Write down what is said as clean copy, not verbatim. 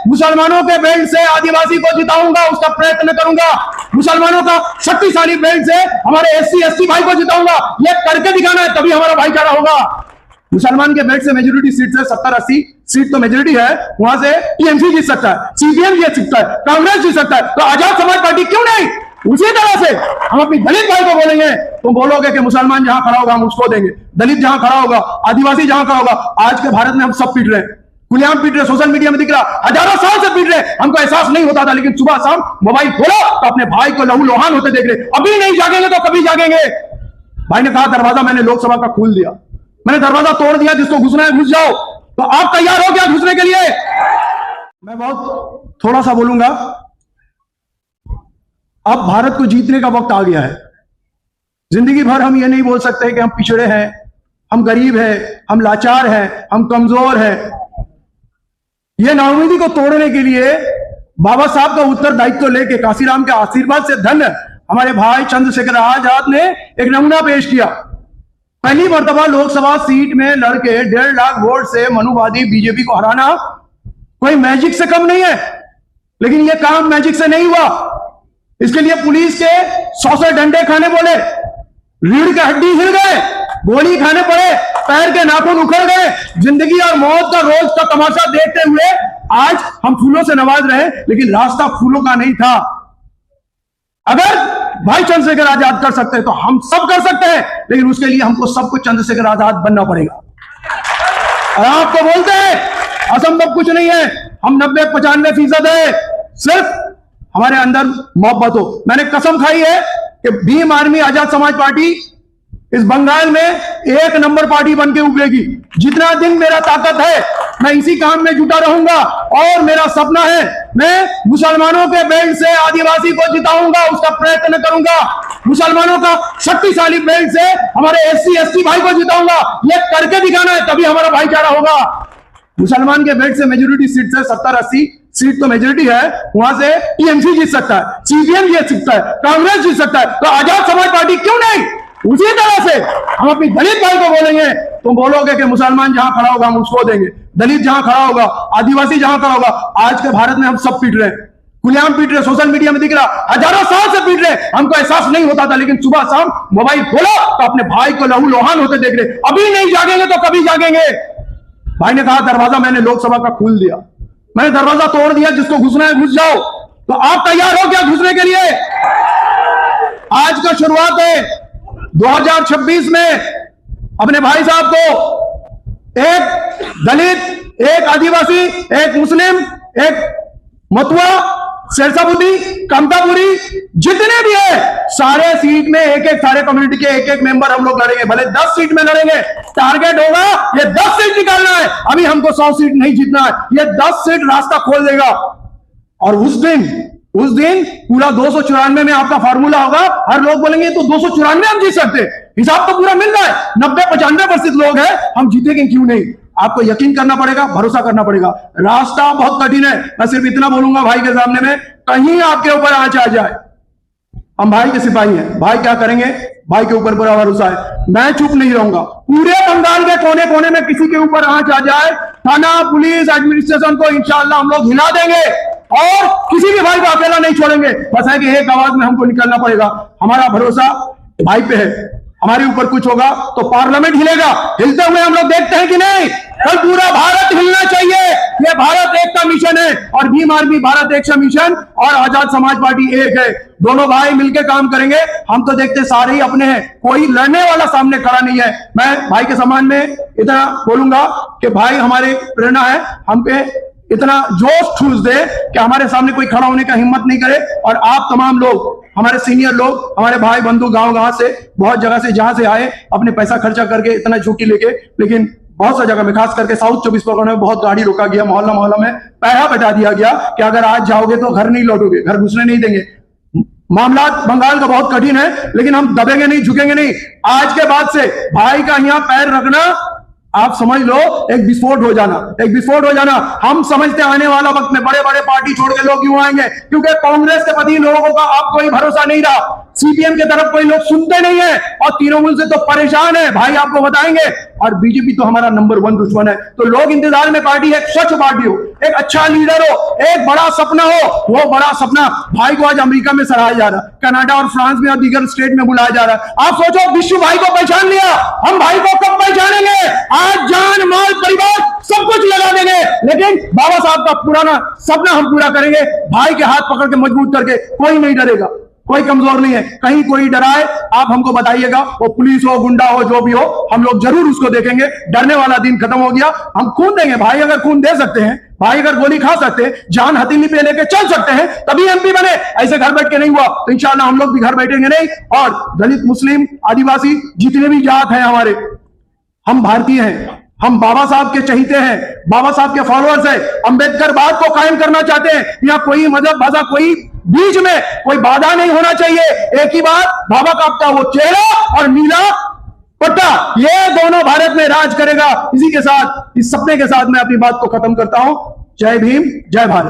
मुसलमानों के बेल्ट से आदिवासी को जिताऊंगा, उसका प्रयत्न करूंगा। मुसलमानों का शक्तिशाली बेल्ट से हमारे SC ST भाई को जिताऊंगा। ये करके दिखाना है, तभी हमारा भाईचारा होगा। मुसलमान के बेल्ट से मेजोरिटी सीट से 70-80 सीट तो मेजोरिटी है, वहां से TMC जीत सकता है, CPM जीत सकता है, कांग्रेस जीत सकता है, तो आजाद समाज पार्टी क्यों नहीं? उसी तरह से हम अपनी दलित भाई को बोलेंगे, तुम बोलोगे कि मुसलमान जहां खड़ा होगा हम उसको देंगे, दलित जहां खड़ा होगा, आदिवासी जहां खड़ा होगा। आज के भारत में हम सब पीट रहे हैं, खुलेआम पीट रहे, सोशल मीडिया में दिख रहा, हजारों साल से पीट रहे। हमको एहसास नहीं होता था, लेकिन सुबह शाम मोबाइल खोलो तो अपने भाई को लहू लोहान होते देख रहे। अभी नहीं जागेंगे तो कभी जागेंगे। भाई ने कहा दरवाजा मैंने लोकसभा का खोल दिया, मैंने दरवाजा तोड़ दिया, जिसको घुसना है घुस जाओ। तो आप तैयार हो क्या घुसने के लिए? मैं बहुत थोड़ा सा बोलूंगा। अब भारत को जीतने का वक्त आ गया है। जिंदगी भर हम ये नहीं बोल सकते कि हम पिछड़े हैं, हम गरीब हैं, हम लाचार हैं, हम कमजोर हैं। ये नाउमीदी को तोड़ने के लिए बाबा साहब का उत्तरदायित्व लेके काशीराम के आशीर्वाद से धन्य हमारे भाई चंद्रशेखर आजाद ने एक नमूना पेश किया। पहली मर्तबा लोकसभा सीट में लड़के 1.5 लाख वोट से मनुवादी बीजेपी को हराना कोई मैजिक से कम नहीं है। लेकिन यह काम मैजिक से नहीं हुआ। इसके लिए पुलिस के 100 डंडे खाने बोले, रीढ़ के हड्डी हिल गए, गोली खाने पड़े, पैर के नाखून उखड़ गए। जिंदगी और मौत का रोज का तमाशा देखते हुए आज हम फूलों से नवाज रहे, लेकिन रास्ता फूलों का नहीं था। अगर भाई चंद्रशेखर आजाद कर सकते हैं तो हम सब कर सकते हैं, लेकिन उसके लिए हमको सबको चंद्रशेखर आजाद बनना पड़ेगा। और आपको बोलते हैं असंभव कुछ नहीं है, हम 90-95% है, सिर्फ हमारे अंदर मोहब्बत हो। मैंने कसम खाई है कि भीम आर्मी आजाद समाज पार्टी इस बंगाल में 1 नंबर पार्टी बनके उभरेगी। जितना दिन मेरा ताकत है मैं इसी काम में जुटा रहूंगा। और मेरा सपना है मैं मुसलमानों के बेल्ट से आदिवासी को जिताऊंगा, उसका प्रयत्न करूंगा। मुसलमानों का शक्तिशाली बेल्ट से हमारे SC ST भाई को जिताऊंगा। ये करके दिखाना है, तभी हमारा भाईचारा होगा। मुसलमान के बेल्ट से मेजोरिटी सीट से 70-80 सीट तो मेजोरिटी है, वहां से TMC जीत सकता है, CPM जीत सकता है, कांग्रेस जीत सकता है, तो आजाद समाज पार्टी क्यों नहीं? उसी तरह से हम अपनी दलित भाई को बोलेंगे, तुम बोलोगे कि मुसलमान जहां खड़ा होगा हम उसको देंगे, दलित जहां खड़ा होगा, आदिवासी जहां खड़ा होगा। आज के भारत में हम सब पीट रहे हैं, खुलेआम पीट रहे, सोशल मीडिया में दिख रहा, हजारों साल से पीट रहे। हमको एहसास नहीं होता था, लेकिन सुबह शाम मोबाइल खोलो तो अपने भाई को लहू लोहान होते देख रहे। अभी नहीं जागेंगे तो कभी जागेंगे। भाई ने कहा दरवाजा मैंने लोकसभा का खोल दिया, मैंने दरवाजा तोड़ दिया, जिसको घुसना है घुस जाओ। तो आप तैयार हो क्या घुसने के लिए? आज का शुरुआत है 2026 में अपने भाई साहब को एक दलित, एक आदिवासी, एक मुस्लिम, एक मथुआ, शेरशाहबुद्दी, कमतापुरी, जितने भी है सारे सीट में एक सारे कम्युनिटी के एक मेंबर हम लोग लड़ेंगे। भले 10 सीट में लड़ेंगे, टारगेट होगा ये 10 सीट निकालना है। अभी हमको 100 सीट नहीं जीतना है, ये 10 सीट रास्ता खोल देगा। और उस दिन पूरा 294 में आपका फार्मूला होगा। हर लोग बोलेंगे तो 294 हम जीत सकते, हिसाब तो पूरा मिल रहा है, 90-95% लोग हैं, हम जीतेंगे क्यों नहीं? आपको यकीन करना पड़ेगा, भरोसा करना पड़ेगा। रास्ता बहुत कठिन है। मैं सिर्फ इतना बोलूंगा भाई के सामने में, कहीं आपके ऊपर आंच आ जाए, हम भाई के सिपाही हैं, भाई क्या करेंगे, भाई के ऊपर पूरा भरोसा है। मैं चुप नहीं रहूंगा। पूरे बंगाल के कोने कोने में किसी के ऊपर आंच आ जाए, थाना, पुलिस, एडमिनिस्ट्रेशन को इंशाल्लाह हम लोग हिला देंगे और किसी भी भाई को अकेला नहीं छोड़ेंगे। बस है कि एक आवाज में हमको निकलना पड़ेगा। हमारा भरोसा भाई पे है। हमारे ऊपर कुछ होगा तो पार्लियामेंट हिलेगा। हिलते हुए हम लोग देखते हैं कि नहीं? कल पूरा भारत हिलना चाहिए। ये भारत एक का मिशन है और भीम आर्मी भारत एक का मिशन और आजाद समाज पार्टी एक है। दोनों भाई मिलकर काम करेंगे। हम तो देखते सारे ही अपने हैं, कोई लड़ने वाला सामने खड़ा नहीं है। मैं भाई के सम्मान में इतना बोलूंगा कि भाई हमारे प्रेरणा है, हम पे इतना जोश ठूस दे कि हमारे सामने कोई खड़ा होने का हिम्मत नहीं करे। और आप तमाम लोग, हमारे सीनियर लोग, हमारे भाई बंधु गांव से, बहुत जगह से, जहां से आए, अपने पैसा खर्चा करके इतना झुकी लेके, लेकिन बहुत सा जगह में, खास करके साउथ 24 परगना में बहुत गाड़ी रोका गया, मोहल्ला मोहल्ला में पैसा बैठा दिया गया कि अगर आज जाओगे तो घर नहीं लौटोगे, घर घुसने नहीं देंगे। मामला बंगाल का बहुत कठिन है, लेकिन हम दबेंगे नहीं, झुकेंगे नहीं। आज के बाद से भाई का यहाँ पैर रखना, आप समझ लो एक विस्फोट हो जाना, एक विस्फोट हो जाना। हम समझते आने वाला वक्त में बड़े बड़े पार्टी छोड़ के लोग क्यों आएंगे, क्योंकि कांग्रेस के प्रति लोगों का आप कोई भरोसा नहीं रहा। सीपीएम के तरफ कोई लोग सुनते नहीं है और तृणमूल से तो परेशान है भाई, आपको बताएंगे। और बीजेपी तो हमारा नंबर 1 दुश्मन है। तो लोग इंतजार में पार्टी है, एक स्वच्छ पार्टी हो, एक अच्छा लीडर हो, एक बड़ा सपना हो। वो बड़ा सपना भाई को आज अमेरिका में सराहा जा रहा है, कनाडा और फ्रांस में और दीगर स्टेट में बुलाया जा रहा है। आप सोचो, विश्व भाई को पहचान लिया, हम भाई को कब पहचानेंगे? आज जान माल परिवार सब कुछ लगा देंगे, लेकिन बाबा साहब का पुराना सपना हम पूरा करेंगे। भाई के हाथ पकड़ के मजबूत करके, कोई नहीं डरेगा, कोई कमजोर नहीं है। कहीं कोई डराए आप हमको बताइएगा, वो पुलिस हो, गुंडा हो, जो भी हो, हम लोग जरूर उसको देखेंगे। डरने वाला दिन खत्म हो गया, हम खून देंगे भाई। अगर खून दे सकते हैं भाई, अगर गोली खा सकते हैं, जान हथेली पे लेके चल सकते हैं, तभी एमपी बने। ऐसे घर बैठ के नहीं हुआ, तो इंशाल्लाह हम लोग भी घर बैठेंगे नहीं। और दलित, मुस्लिम, आदिवासी जितने भी जात हैं हमारे, हम भारतीय हैं, हम बाबा साहब के चहीते हैं, बाबा साहब के फॉलोअर्स हैं, अंबेडकर बात को कायम करना चाहते हैं। यहाँ कोई मजहब, भाषा, कोई बीच में कोई बाधा नहीं होना चाहिए। एक ही बात, बाबा का आपका वो चेहरा और नीला पट्टा, ये दोनों भारत में राज करेगा। इसी के साथ, इस सपने के साथ मैं अपनी बात को खत्म करता हूं। जय भीम, जय भारत।